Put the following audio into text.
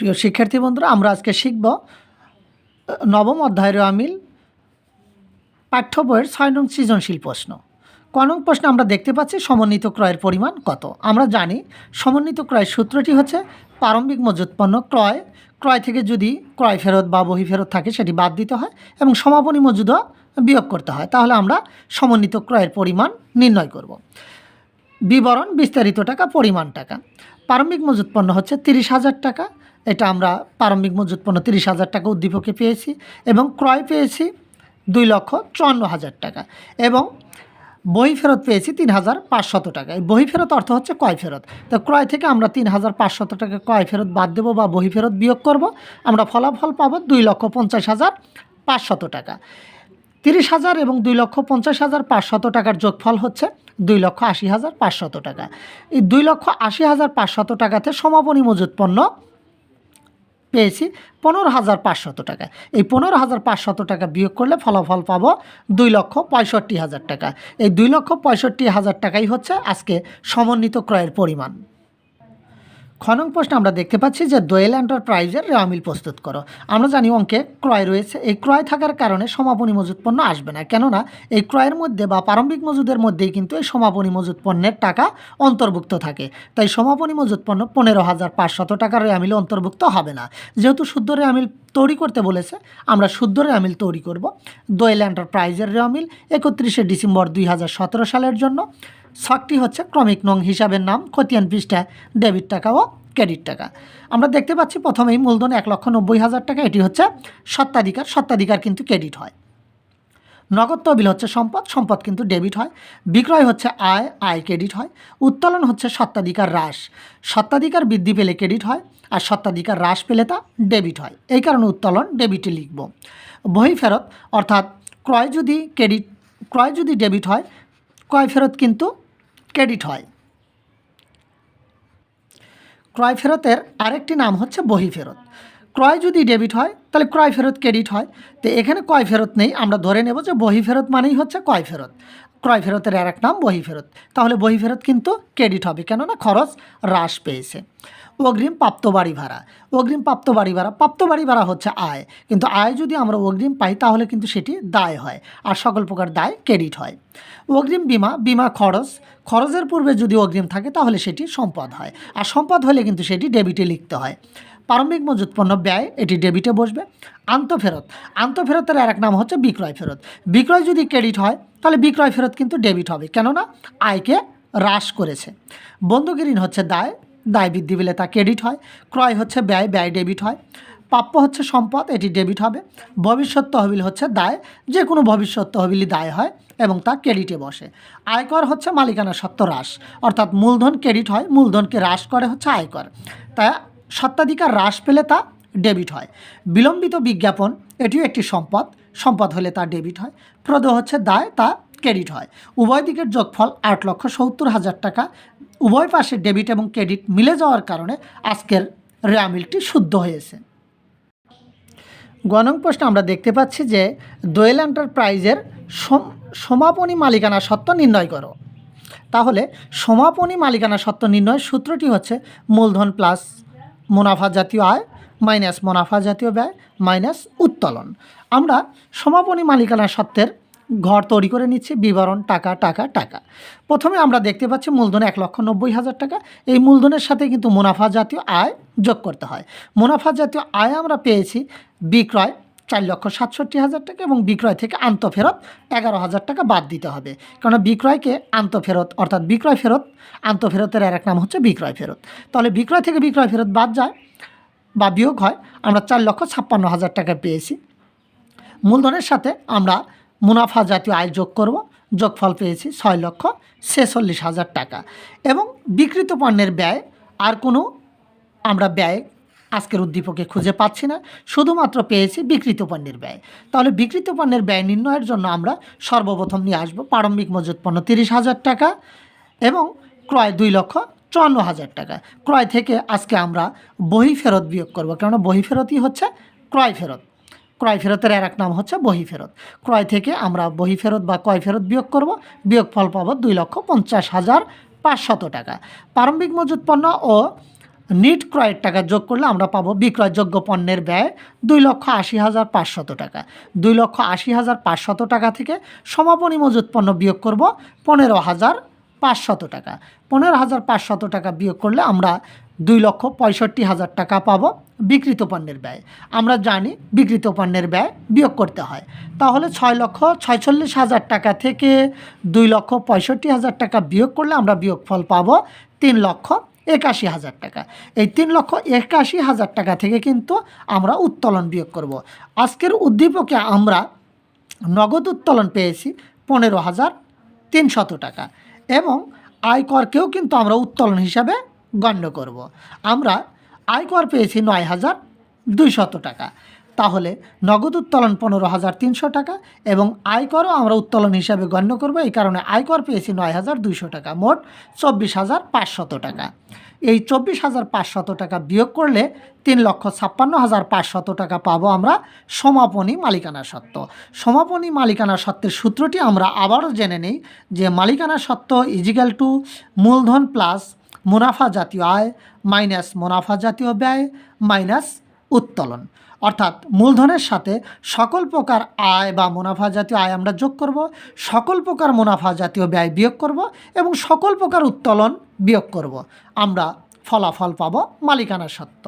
প্রিয় শিক্ষার্থী বন্ধুরা, আমরা আজকে শিখব নবম অধ্যায়ের আমিল পাঠ্য বইয়ের ৬ নং সৃজনশীল প্রশ্ন। ক নং প্রশ্নে আমরা দেখতে পাচ্ছি সমন্বিত ক্রয়ের পরিমাণ কত। আমরা জানি সমন্বিত ক্রয়ের সূত্রটি হচ্ছে প্রারম্ভিক মজুত পণ্য ক্রয় থেকে যদি ক্রয় ফেরত বা বহি ফেরত থাকে সেটি বাদ দিতে হয় এবং সমাপনী মজুদও বিয়োগ করতে হয়, তাহলে আমরা সমন্বিত ক্রয়ের পরিমাণ নির্ণয় করব। বিবরণ বিস্তারিত টাকা, পরিমাণ টাকা। প্রারম্ভিক মজুত পণ্য হচ্ছে 30,000 টাকা। এটা আমরা প্রারম্ভিক মজুত পণ্য 30,000 টাকা উদ্দীপকে পেয়েছি এবং ক্রয় পেয়েছি 2,54,000 টাকা এবং বহি ফেরত পেয়েছি 3,500 টাকা। এই বহি ফেরত অর্থ হচ্ছে ক্রয় ফেরত। তো ক্রয় থেকে আমরা 3,500 টাকা ক্রয় ফেরত বাদ দেবো বা বহি ফেরত বিয়োগ করব, আমরা ফলাফল পাবো 2,50,500 টাকা। 30,000 এবং 2,50,500 টাকার যোগফল হচ্ছে 2,80,500 টাকা। এই 2,80,500 টাকাতে সমাপনী মজুত পণ্য পেয়েছি 15,500 টাকা। এই 15,500 টাকা বিয়োগ করলে ফলাফল পাবো 2,65,000 টাকা। এই 2,65,000 টাকাই হচ্ছে আজকে সমন্বিত ক্রয়ের পরিমাণ। খ নং প্রশ্নে আমরা দেখতে পাচ্ছি যে দোয়েল এন্টারপ্রাইজের রেওয়ামিল প্রস্তুত করো। আমরা জানি অঙ্কে ক্রয় রয়েছে, এই ক্রয় থাকার কারণে সমাপনী মজুত পণ্য আসবে না, কেননা এই ক্রয়ের মধ্যে বা প্রারম্ভিক মজুদের মধ্যেই কিন্তু এই সমাপনী মজুত পণ্যের টাকা অন্তর্ভুক্ত থাকে। তাই সমাপনী মজুত পণ্য 15,500 টাকার রেওয়ামিলে অন্তর্ভুক্ত হবে না। যেহেতু শুদ্ধ রেওয়ামিল তৈরি করতে বলেছে, আমরা শুদ্ধ রেওয়ামিল তৈরি করব। দোয়েল এন্টারপ্রাইজের রেওয়ামিল 31শে ডিসেম্বর 2017 সালের জন্য। ছকটি হচ্ছে ক্রমিক নং হিসাবের নাম, খতিয়ান পৃষ্ঠায় ডেবিট টাকা ও ক্রেডিট টাকা। আমরা দেখতে পাচ্ছি প্রথমেই মূলধন 1,90,000 টাকা, এটি হচ্ছে স্বত্বাধিকার, স্বত্বাধিকার কিন্তু ক্রেডিট হয়। নগদ তহবিল হচ্ছে সম্পদ, সম্পদ কিন্তু ডেবিট হয়। বিক্রয় হচ্ছে আয়, আয় ক্রেডিট হয়। উত্তোলন হচ্ছে স্বত্বাধিকার হ্রাস, স্বত্বাধিকার বৃদ্ধি পেলে ক্রেডিট হয় আর স্বত্বাধিকার হ্রাস পেলে তা ডেবিট হয়, এই কারণে উত্তোলন ডেবিটে লিখব। বহি ফেরত অর্থাৎ ক্রয় যদি ডেবিট হয়, ক্রয় ফেরত কিন্তু ক্রেডিট হয়। ক্রয় ফেরতের আরেকটি নাম হচ্ছে বহি ফেরত। ক্রয় যদি ডেবিট হয় তাহলে ক্রয় ফেরত ক্রেডিট হয়। তো এখানে ক্রয় ফেরত নেই, আমরা ধরে নেব যে বহি ফেরত মানেই হচ্ছে ক্রয় ফেরত। ক্রয় ফেরতের আরেক নাম বহি ফেরত, তাহলে বহি ফেরত কিন্তু ক্রেডিট হবে, কেননা খরচ হ্রাস পেয়েছে। অগ্রিম প্রাপ্ত বাড়ি ভাড়া, অগ্রিম প্রাপ্ত বাড়ি ভাড়া হচ্ছে আয়, কিন্তু আয় যদি আমরা অগ্রিম পাই তাহলে কিন্তু সেটি দায় হয় আর সকল প্রকার দায় ক্রেডিট হয়। অগ্রিম বিমা খরচের পূর্বে যদি অগ্রিম থাকে তাহলে সেটি সম্পদ হয় আর সম্পদ হলে কিন্তু সেটি ডেবিটে লিখতে হয়। প্রারম্ভিক মজুত পণ্য ব্যয়, এটি ডেবিটে বসবে। আন্তঃফেরতের আরেক নাম হচ্ছে বিক্রয় ফেরত। বিক্রয় যদি ক্রেডিট হয় তাহলে বিক্রয় ফেরত কিন্তু ডেবিট হবে, কেননা আয়কে হ্রাস করেছে। বন্ধক ঋণ হচ্ছে দায় বৃদ্ধি পেলে তা ক্রেডিট হয়। ক্রয় হচ্ছে ব্যয় ডেবিট হয়। প্রাপ্য হচ্ছে সম্পদ, এটি ডেবিট হবে। ভবিষ্যৎ তহবিল হচ্ছে দায়, যে কোনো ভবিষ্যৎ তহবিলই দায় হয় এবং তা ক্রেডিটে বসে। আয়কর হচ্ছে মালিকানা সত্ত্ব হ্রাস, অর্থাৎ মূলধন ক্রেডিট হয়, মূলধনকে হ্রাস করে হচ্ছে আয়কর, তাই স্বত্বাধিকার হ্রাস পেলে তা ডেবিট হয়। বিলম্বিত বিজ্ঞাপন, এটিও একটি সম্পদ হলে তা ডেবিট হয়। প্রদ হচ্ছে দায়, তা ক্রেডিট হয়। উভয় দিকের যোগফল 8,70,000 টাকা। উভয় পাশে ডেবিট এবং ক্রেডিট মিলে যাওয়ার কারণে আজকের রেওয়ামিলটি শুদ্ধ হয়েছে। গ নং প্রশ্নে আমরা দেখতে পাচ্ছি যে দোয়েল এন্টারপ্রাইজের সমাপনী মালিকানা সত্ত্ব নির্ণয় করো। তাহলে সমাপনী মালিকানা সত্ত্ব নির্ণয়ের সূত্রটি হচ্ছে মূলধন প্লাস মুনাফা জাতীয় আয় মাইনাস মুনাফা জাতীয় ব্যয় মাইনাস উত্তোলন। আমরা সমাপনী মালিকানা সত্ত্বের ঘর তৈরি করে নিচ্ছি। বিবরণ টাকা টাকা টাকা। প্রথমে আমরা দেখতে পাচ্ছি মূলধন 1,90,000 টাকা। এই মূলধনের সাথে কিন্তু মুনাফা জাতীয় আয় যোগ করতে হয়। মুনাফা জাতীয় আয় আমরা পেয়েছি বিক্রয় 4,67,000 টাকা এবং বিক্রয় থেকে আন্তঃফেরত 11,000 টাকা বাদ দিতে হবে, কারণ বিক্রয়কে আন্তঃফেরত অর্থাৎ বিক্রয় ফেরত, আন্তঃফেরতের আরেক নাম হচ্ছে বিক্রয় ফেরত। তাহলে বিক্রয় থেকে বিক্রয় ফেরত বাদ যায় বা বিয়োগ হয়, আমরা 4,56,000 টাকা পেয়েছি। মূলধনের সাথে আমরা মুনাফা জাতীয় আয় যোগ করব, যোগফল পেয়েছি 6,46,000 টাকা। এবং বিক্রিত পণ্যের ব্যয়, আর কোনো আমরা ব্যয় আজকের উদ্দীপকে খুঁজে পাচ্ছি না, শুধুমাত্র পেয়েছি বিক্রিত পণ্যের ব্যয়। তাহলে বিক্রিত পণ্যের ব্যয় নির্ণয়ের জন্য আমরা সর্বপ্রথম নিয়ে আসবো প্রারম্ভিক মজুত পণ্য 30,000 টাকা এবং ক্রয় 2,54,000 টাকা। ক্রয় থেকে আজকে আমরা বহি ফেরত বিয়োগ করব, কেননা বহি ফেরতই হচ্ছে ক্রয় ফেরত। ক্রয় ফেরতের আরেক নাম হচ্ছে বহি ফেরত। ক্রয় থেকে আমরা বহি ফেরত বা ক্রয় ফেরত বিয়োগ করব, বিয়োগফল পাবো 2,50,500 টাকা। প্রারম্ভিক মজুত পণ্য ও নিট ক্রয়ের টাকা যোগ করলে আমরা পাবো বিক্রয়যোগ্য পণ্যের ব্যয় 2,80,500 টাকা। 2,80,500 টাকা থেকে সমাপনী মজুত পণ্য বিয়োগ করব 15,500 টাকা। 15,500 টাকা বিয়োগ করলে আমরা 2,65,000 টাকা পাবো বিক্রিত পণ্যের ব্যয়। আমরা জানি বিক্রিত পণ্যের ব্যয় বিয়োগ করতে হয়, তাহলে 6,46,000 টাকা থেকে 2,65,000 টাকা বিয়োগ করলে আমরা বিয়োগফল পাবো 3,81,000 টাকা। এই 3,81,000 টাকা থেকে কিন্তু আমরা উত্তোলন বিয়োগ করব। আজকের উদ্দীপকে আমরা নগদ উত্তোলন পেয়েছি 15,300 টাকা এবং আয়করকেও কিন্তু আমরা উত্তোলন হিসাবে গণ্য করব। আমরা আয়কর পেয়েছি 9,200 টাকা, তাহলে নগদ উত্তোলন 15,300 টাকা এবং আয়করও আমরা উত্তোলন হিসাবে গণ্য করব। এই কারণে আয়কর পেয়েছি 9,200 টাকা, মোট 24,500 টাকা। এই 24,500 টাকা বিয়োগ করলে 3,56,500 টাকা পাবো আমরা সমাপনী মালিকানা সত্ত্ব। সমাপনী মালিকানা সত্ত্বের সূত্রটি আমরা আবারও জেনে নিই যে মালিকানা সত্ত্ব ইজিক্যাল টু মূলধন প্লাস মুনাফা জাতীয় আয় মাইনাস মুনাফা জাতীয় ব্যয় মাইনাস উত্তোলন। অর্থাৎ মূলধনের সাথে সকল প্রকার আয় বা মুনাফা জাতীয় আয় আমরা যোগ করব, সকল প্রকার মুনাফা জাতীয় ব্যয় বিয়োগ করব এবং সকল প্রকার উত্তোলন বিয়োগ করব। আমরা ফলাফল পাবো মালিকানা সত্ত্ব।